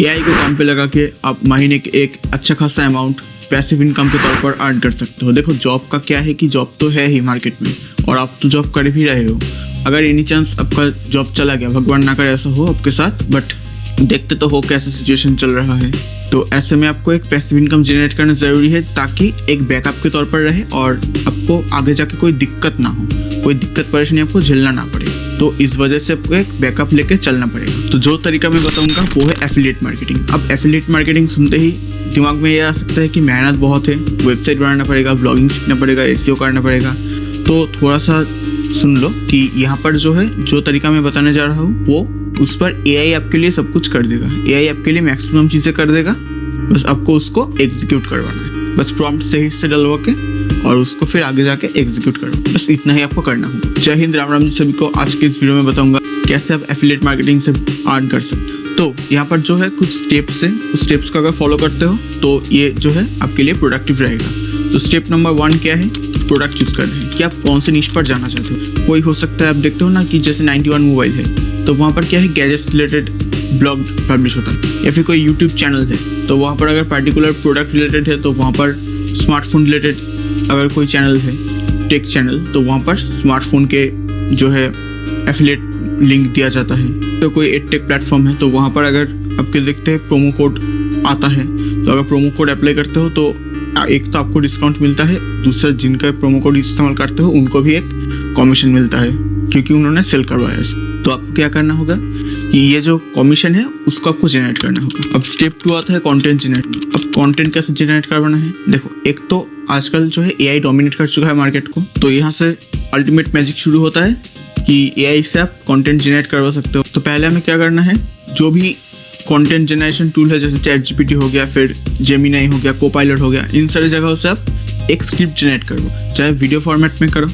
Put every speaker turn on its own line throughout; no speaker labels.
AI को काम पे लगा के आप महीने के एक अच्छा खासा अमाउंट पैसिव इनकम के तौर पर अर्न कर सकते हो। देखो जॉब का क्या है कि जॉब तो है ही मार्केट में और आप तो जॉब कर भी रहे हो। अगर एनी चांस आपका जॉब चला गया, भगवान ना करे ऐसा हो आपके साथ, बट देखते तो हो कैसा सिचुएशन चल रहा है, तो ऐसे में आपको एक पैसिव इनकम जनरेट करना ज़रूरी है ताकि एक बैकअप के तौर पर रहे और आपको आगे जाके कोई दिक्कत ना हो, कोई दिक्कत परेशानी आपको झेलना ना पड़े। तो इस वजह से आपको एक बैकअप लेके चलना पड़ेगा। तो जो तरीका मैं बताऊंगा वो है एफिलिएट मार्केटिंग। अब एफिलिएट मार्केटिंग सुनते ही दिमाग में ये आ सकता है कि मेहनत बहुत है, वेबसाइट बनाना पड़ेगा, ब्लॉगिंग सीखना पड़ेगा, एसईओ करना पड़ेगा। तो थोड़ा सा सुन लो कि यहाँ पर जो तरीका मैं बताने जा रहा हूँ वो उस पर एआई आपके लिए सब कुछ कर देगा। एआई आपके लिए मैक्सिमम चीज़ें कर देगा, बस आपको उसको एग्जीक्यूट करवाना है। बस प्रॉम्प्ट सही से डलवा के और उसको फिर आगे जाके एग्जीक्यूट करो, बस इतना ही आपको करना होगा। जय हिंद, राम राम जी सभी को। आज के इस वीडियो में बताऊंगा कैसे आप एफिलिएट मार्केटिंग से अर्न कर सकते हो। तो यहाँ पर जो है कुछ स्टेप्स है, उस स्टेप्स को अगर फॉलो करते हो तो ये जो है आपके लिए प्रोडक्टिव रहेगा। तो स्टेप नंबर 1 क्या है? प्रोडक्ट चूज करना है कि आप कौन से निश पर जाना चाहते हो। कोई हो सकता है, आप देखते हो ना कि जैसे 91 मोबाइल है तो वहाँ पर क्या है, गैजेट्स रिलेटेड ब्लॉग पब्लिश होता है, या फिर कोई यूट्यूब चैनल है तो वहाँ पर अगर पर्टिकुलर प्रोडक्ट रिलेटेड है तो वहाँ पर स्मार्टफोन रिलेटेड अगर कोई चैनल है, टेक चैनल, तो वहाँ पर स्मार्टफोन के जो है एफिलिएट लिंक दिया जाता है। तो कोई एडटेक प्लेटफॉर्म है तो वहाँ पर अगर आपके देखते हैं प्रोमो कोड आता है तो अगर प्रोमो कोड अप्लाई करते हो तो एक तो आपको डिस्काउंट मिलता है, दूसरा जिनका प्रोमो कोड इस्तेमाल करते हो उनको भी एक कमीशन मिलता है क्योंकि उन्होंने सेल करवाया है। तो आपको क्या करना होगा कि ये जो कमीशन है उसको आपको जनरेट करना होगा। अब स्टेप 2 आता है कंटेंट जनरेट। अब कंटेंट कैसे जनरेट करवाना है? देखो एक तो आजकल जो है एआई डोमिनेट कर चुका है मार्केट को, तो यहाँ से अल्टीमेट मैजिक शुरू होता है कि एआई से आप कंटेंट जनरेट करवा सकते हो। तो पहले हमें क्या करना है, जो भी कंटेंट जनरेशन टूल है जैसे चैट जीपीटी हो गया, फिर जेमिनाई हो गया, कोपायलट हो गया, इन सारी जगहों से आप एक स्क्रिप्ट जनरेट करो, चाहे वीडियो फॉर्मेट में करो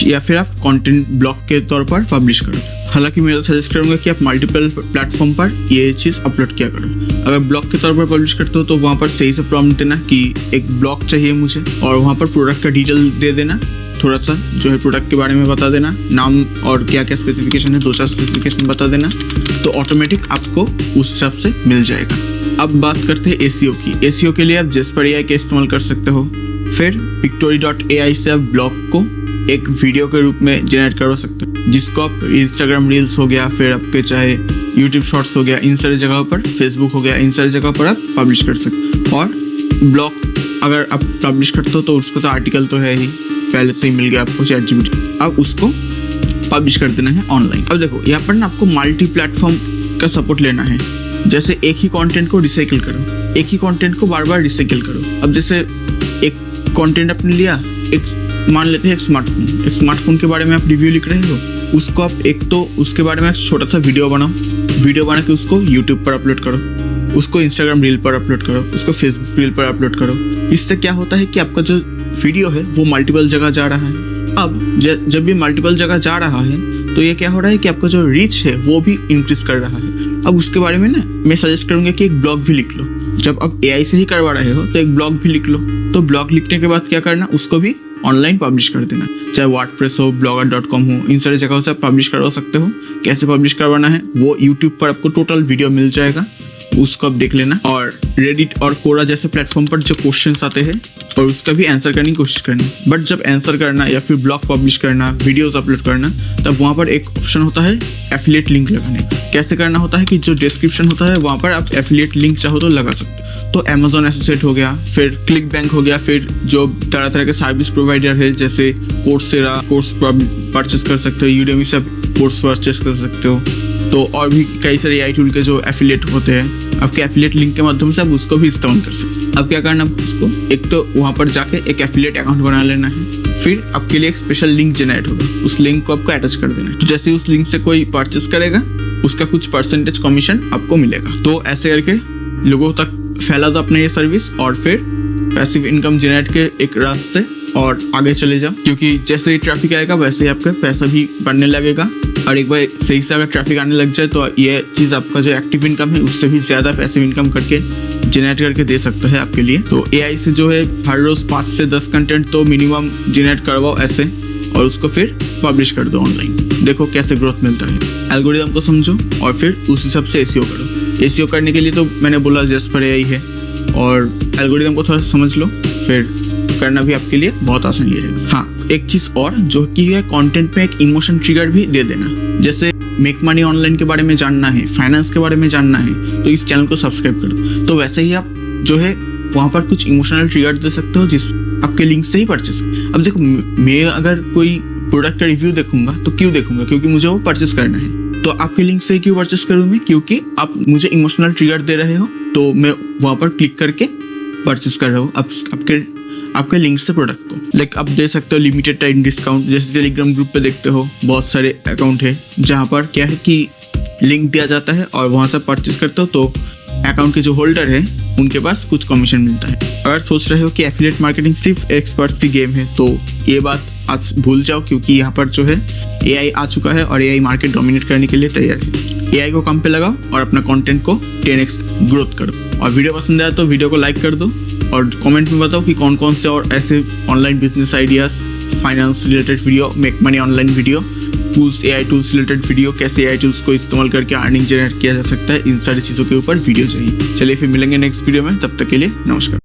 या फिर आप कंटेंट ब्लॉग के तौर पर पब्लिश करो। हालांकि मैं तो सजेस्ट करूंगा कि आप मल्टीपल प्लेटफॉर्म पर ये चीज़ अपलोड किया करो। अगर ब्लॉग के तौर पर पब्लिश करते हो तो वहाँ पर सही से प्रॉम्प्ट देना कि एक ब्लॉग चाहिए मुझे, और वहाँ पर प्रोडक्ट का डिटेल दे देना, थोड़ा सा जो है प्रोडक्ट के बारे में बता देना, नाम और क्या क्या स्पेसिफिकेशन है, 2-4 स्पेसिफिकेशन बता देना, तो ऑटोमेटिक आपको उस हिसाब से मिल जाएगा। अब बात करते हैं एसईओ की। एसईओ के लिए आप जेस्पर एआई का इस्तेमाल कर सकते हो। फिर Pictory.ai से आप ब्लॉग को एक वीडियो के रूप में जनरेट करवा सकते हो, जिसको आप इंस्टाग्राम रील्स हो गया, फिर आपके चाहे यूट्यूब शॉर्ट्स हो गया, इन सारी जगहों पर, फेसबुक हो गया, इन सारी जगहों पर आप पब्लिश कर सकते हो। और ब्लॉग अगर आप पब्लिश करते हो तो उसको तो आर्टिकल तो है ही, पहले से ही मिल गया आपको चैट जीपीटी, अब उसको पब्लिश कर देना है ऑनलाइन। अब देखो यहाँ पर ना आपको मल्टी प्लेटफॉर्म का सपोर्ट लेना है। जैसे एक ही कंटेंट को रिसाइकिल करो, एक ही कंटेंट को बार बार रिसाइकिल करो। अब जैसे एक कंटेंट आपने लिया, एक मान लेते हैं एक स्मार्टफोन के बारे में आप रिव्यू लिख रहे हो, उसको आप एक तो उसके बारे में एक छोटा सा वीडियो बनाओ, वीडियो बना के उसको यूट्यूब पर अपलोड करो, उसको इंस्टाग्राम रील पर अपलोड करो, उसको फेसबुक रील पर अपलोड करो। इससे क्या होता है कि आपका जो वीडियो है वो मल्टीपल जगह जा रहा है। अब जब भी मल्टीपल जगह जा रहा है तो ये क्या हो रहा है कि आपका जो रीच है वो भी इंक्रीज कर रहा है। अब उसके बारे में ना मैं सजेस्ट करूंगा कि एक ब्लॉग भी लिख लो। जब आप एआई से ही करवा रहे हो तो एक ब्लॉग भी लिख लो। तो ब्लॉग लिखने के बाद क्या करना, उसको भी ऑनलाइन पब्लिश कर देना, चाहे वर्डप्रेस हो, blogger.com हो, इन सारी जगहों से आप पब्लिश करवा सकते हो। कैसे पब्लिश करवाना है वो यूट्यूब पर आपको टोटल वीडियो मिल जाएगा, उसको आप देख लेना। और रेडिट और कोरा जैसे प्लेटफॉर्म पर जो क्वेश्चंस आते हैं और उसका भी आंसर करने की कोशिश करनी। बट जब आंसर करना या फिर ब्लॉग पब्लिश करना, वीडियोस अपलोड करना, तब वहाँ पर एक ऑप्शन होता है एफिलिएट लिंक लगाने। कैसे करना होता है कि जो डिस्क्रिप्शन होता है वहाँ पर आप एफिलिएट लिंक चाहो तो लगा सकते हो। तो अमेजोन एसोसिएट हो गया, फिर क्लिक बैंक हो गया, फिर जो तरह तरह के सर्विस प्रोवाइडर है जैसे कोर्सेरा कोर्स परचेस कर सकते हो, यूडेमी से आप कोर्स परचेस कर सकते हो। तो और भी कई सारे एआई टूल के जो एफिलिएट होते हैं, आपके एफिलिएट लिंक के माध्यम से आप उसको भी इस्तेमाल कर सकते हो। अब क्या करना है, उसको एक तो वहाँ पर जाके एक एफिलिएट अकाउंट बना लेना है, फिर आपके लिए एक स्पेशल लिंक जनरेट होगा, उस लिंक को आपको अटैच कर देना है। तो जैसे ही उस लिंक से कोई परचेस करेगा उसका कुछ परसेंटेज कमीशन आपको मिलेगा। तो ऐसे करके लोगों तक फैला दो अपने ये सर्विस और फिर पैसिव इनकम जनरेट के एक रास्ते और आगे चले जाओ, क्योंकि जैसे ही ट्रैफिक आएगा वैसे ही आपका पैसा भी बढ़ने लगेगा। और एक बार सही से अगर ट्रैफिक आने लग जाए तो ये चीज़ आपका जो एक्टिव इनकम है उससे भी ज़्यादा पैसिव इनकम करके जनरेट करके दे सकता है आपके लिए। तो एआई से जो है हर रोज़ 5 से 10 कंटेंट तो मिनिमम जनरेट करवाओ ऐसे, और उसको फिर पब्लिश कर दो ऑनलाइन। देखो कैसे ग्रोथ मिलता है। एल्गोरिदम को समझो और फिर उस हिसाब से एसईओ करो। एसईओ करने के लिए तो मैंने बोला जस्पर एआई है, और एल्गोरिदम को थोड़ा समझ लो, फिर करना भी आपके लिए बहुत आसान रहेगा। हाँ, एक चीज़ और जो कि है, कंटेंट में एक इमोशन ट्रिगर भी दे देना। जैसे मेक मनी ऑनलाइन के बारे में जानना है, फाइनेंस के बारे में जानना है, तो इस चैनल को सब्सक्राइब कर दो। तो वैसे ही आप जो है वहाँ पर कुछ इमोशनल ट्रिगर दे सकते हो, जिस आपके लिंक से ही परचेस। अब देखो, मैं अगर कोई प्रोडक्ट का रिव्यू देखूंगा तो क्यों देखूंगा? क्योंकि मुझे वो परचेस करना है। तो आपके लिंक से क्यों परचेस करूँ मैं? क्योंकि आप मुझे इमोशनल ट्रिगर दे रहे हो, तो मैं वहाँ पर क्लिक करके परचेस कर रहा हूँ आपके लिंक से प्रोडक्ट को। लाइक आप दे सकते हो लिमिटेड टाइम डिस्काउंट, जैसे टेलीग्राम ग्रुप पे देखते हो बहुत सारे अकाउंट है जहाँ पर क्या है कि लिंक दिया जाता है और वहाँ से परचेस करते हो तो अकाउंट के जो होल्डर है उनके पास कुछ कमीशन मिलता है। अगर सोच रहे हो कि एफिलिएट मार्केटिंग सिर्फ एक्सपर्ट्स की गेम है, तो ये बात आज भूल जाओ, क्योंकि यहाँ पर जो है एआई आ चुका है और एआई मार्केट डोमिनेट करने के लिए तैयार है। एआई को काम पे लगाओ और अपना कंटेंट को 10x ग्रोथ करो। और वीडियो पसंद आया तो वीडियो को लाइक कर दो और कमेंट में बताओ कि कौन कौन से और ऐसे online business ideas, finance related video, make money online video, tools, AI tools related video, कैसे एआई टूल्स को इस्तेमाल करके अर्निंग जनरेट किया जा सकता है, इन सारी चीज़ों के ऊपर वीडियो चाहिए। चलिए फिर मिलेंगे नेक्स्ट वीडियो में, तब तक के लिए नमस्कार।